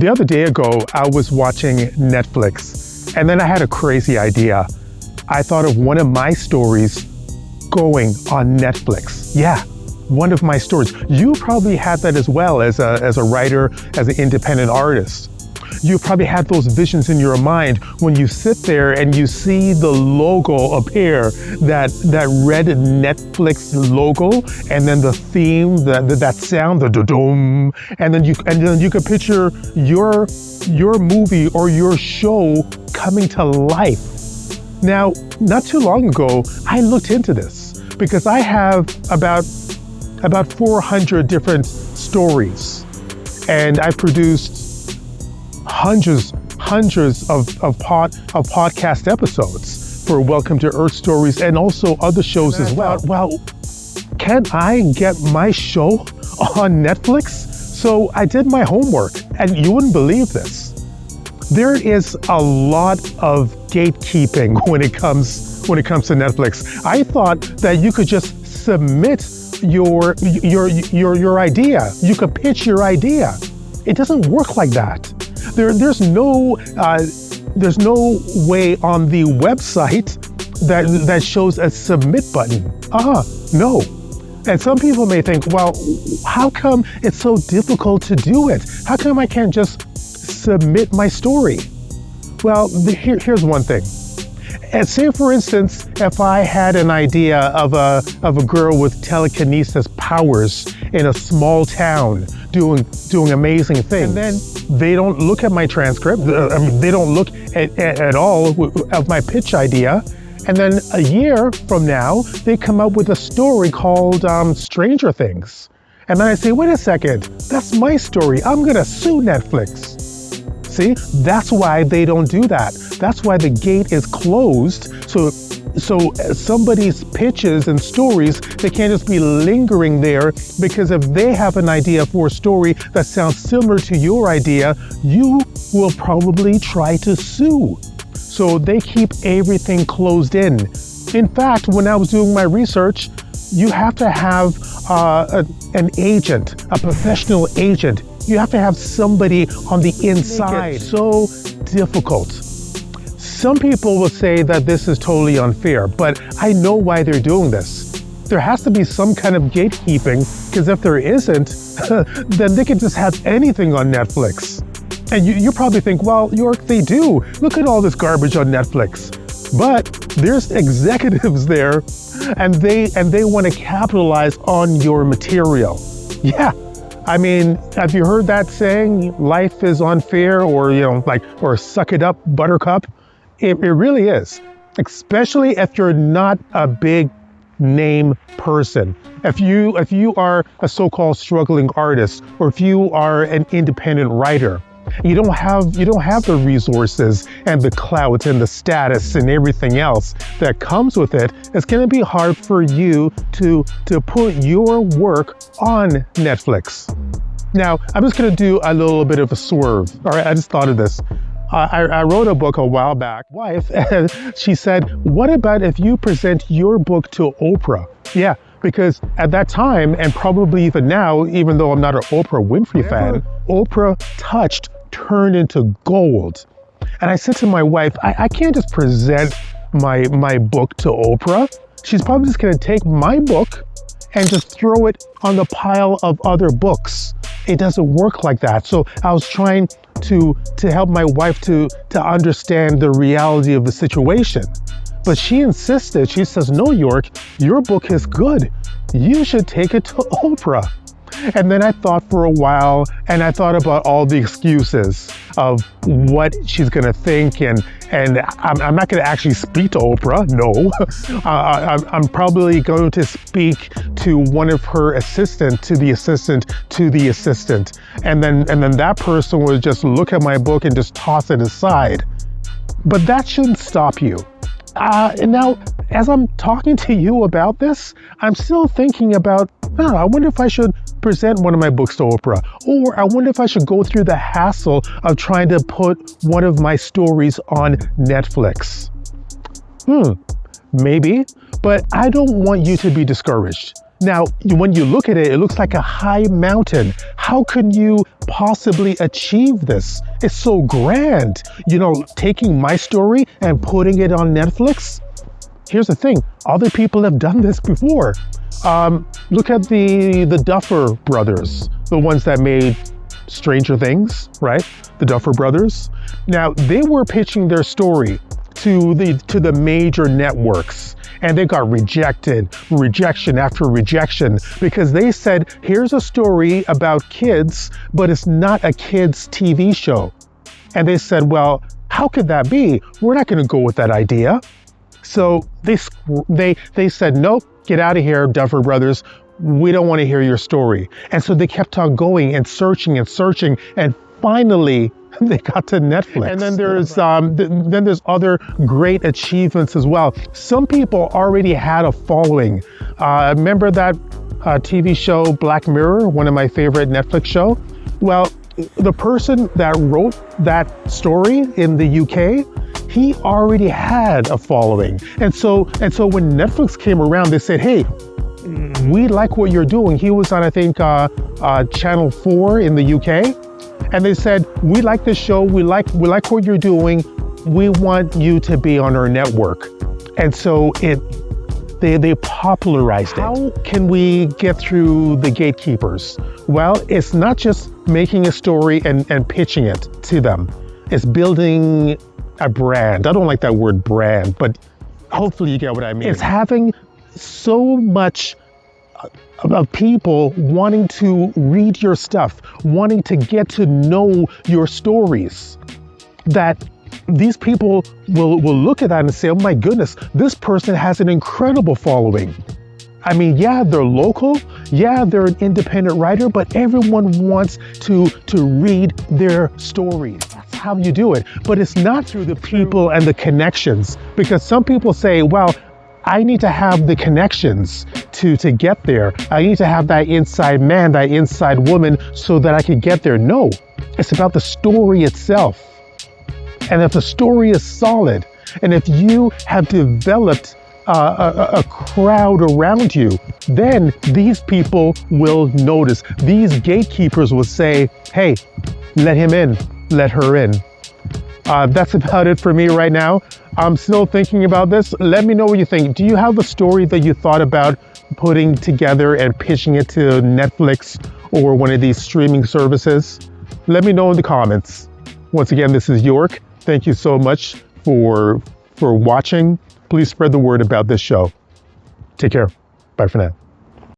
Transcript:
The other day ago, I was watching Netflix, and then I had a crazy idea. I thought of one of my stories going on Netflix. Yeah, one of my stories. You probably had that as well as a writer, as an independent artist. You probably had those visions in your mind when you sit there and you see the logo appear, that red Netflix logo, and then the theme, that sound, the da-dum, and then you could picture your movie or your show coming to life. Now, not too long ago, I looked into this because I have about 400 different stories, and I produced hundreds of podcast episodes for Welcome to Earth Stories and also other shows as well. Well, can I get my show on Netflix? So I did my homework, and you wouldn't believe this. There is a lot of gatekeeping when it comes to Netflix. I thought that you could just submit your idea. You could pitch your idea. It doesn't work like that. There's no way on the website that shows a submit button. No. And some people may think, well, how come it's so difficult to do it? How come I can't just submit my story? Well, here's one thing. And say, for instance, if I had an idea of a girl with telekinesis powers in a small town doing amazing things, and then they don't look at my transcript. They don't look at all of my pitch idea. And then a year from now, they come up with a story called Stranger Things. And then I say, wait a second, that's my story. I'm gonna sue Netflix. See, that's why they don't do that. That's why the gate is closed. So somebody's pitches and stories, they can't just be lingering there, because if they have an idea for a story that sounds similar to your idea, you will probably try to sue. So they keep everything closed in. In fact, when I was doing my research, you have to have an agent, a professional agent. You have to have somebody on the inside. It's so difficult. Some people will say that this is totally unfair, but I know why they're doing this. There has to be some kind of gatekeeping, because if there isn't, then they can just have anything on Netflix. And you probably think, well, York, they do. Look at all this garbage on Netflix. But there's executives there, and they want to capitalize on your material. Yeah. I mean, have you heard that saying, life is unfair, or, or suck it up, buttercup? It really is, especially if you're not a big name person. If you are a so-called struggling artist, or if you are an independent writer, you don't have the resources and the clout and the status and everything else that comes with it. It's going to be hard for you to put your work on Netflix. Now, I'm just going to do a little bit of a swerve. All right, I just thought of this. I wrote a book a while back. Wife, she said, what about if you present your book to Oprah? Yeah, because at that time, and probably even now, even though I'm not an Oprah Winfrey fan, Oprah touched turned into gold. And I said to my wife, I can't just present my book to Oprah. She's probably just going to take my book and just throw it on the pile of other books. It doesn't work like that. So I was trying to help my wife to understand the reality of the situation. But she insisted. She says, no, York, your book is good. You should take it to Oprah. And then I thought for a while, and I thought about all the excuses of what she's going to think, and I'm not going to actually speak to Oprah. No, I'm probably going to speak to one of her assistant, to the assistant, to the assistant, and then that person would just look at my book and just toss it aside. But that shouldn't stop you. And now, as I'm talking to you about this, I'm still thinking about, I wonder if I should present one of my books to Oprah, or I wonder if I should go through the hassle of trying to put one of my stories on Netflix. Maybe, but I don't want you to be discouraged. Now, when you look at it, it looks like a high mountain. How can you possibly achieve this? It's so grand. Taking my story and putting it on Netflix. Here's the thing, other people have done this before. Look at the Duffer brothers, the ones that made Stranger Things, right? The Duffer brothers. Now, they were pitching their story to the major networks, and they got rejection after rejection, because they said, here's a story about kids, but it's not a kids TV show. And they said, well, how could that be? We're not going to go with that idea. So they said, nope, get out of here, Duffer Brothers. We don't want to hear your story. And so they kept on going and searching, and finally they got to Netflix. And then there's other great achievements as well. Some people already had a following. Remember that TV show Black Mirror, one of my favorite Netflix show? Well, the person that wrote that story in the UK, he already had a following. And so when Netflix came around, they said, hey, we like what you're doing. He was on, I think, Channel 4 in the UK. And they said, we like this show. We like what you're doing. We want you to be on our network. And so they popularized it. How can we get through the gatekeepers? Well, it's not just making a story and pitching it to them. It's building a brand. I don't like that word brand, but hopefully you get what I mean. It's having so much of people wanting to read your stuff, wanting to get to know your stories, that these people will look at that and say, oh my goodness, this person has an incredible following. I mean, yeah, they're local, yeah, they're an independent writer, but everyone wants to read their stories. That's how you do it. But it's not through the people and the connections, because some people say, well, I need to have the connections to get there. I need to have that inside man, that inside woman, so that I can get there. No, it's about the story itself. And if the story is solid, and if you have developed a crowd around you, then these people will notice. These gatekeepers will say, hey, let him in, let her in. That's about it for me right now. I'm still thinking about this. Let me know what you think. Do you have a story that you thought about putting together and pitching it to Netflix or one of these streaming services? Let me know in the comments. Once again, this is York. Thank you so much for watching. Please spread the word about this show. Take care. Bye for now.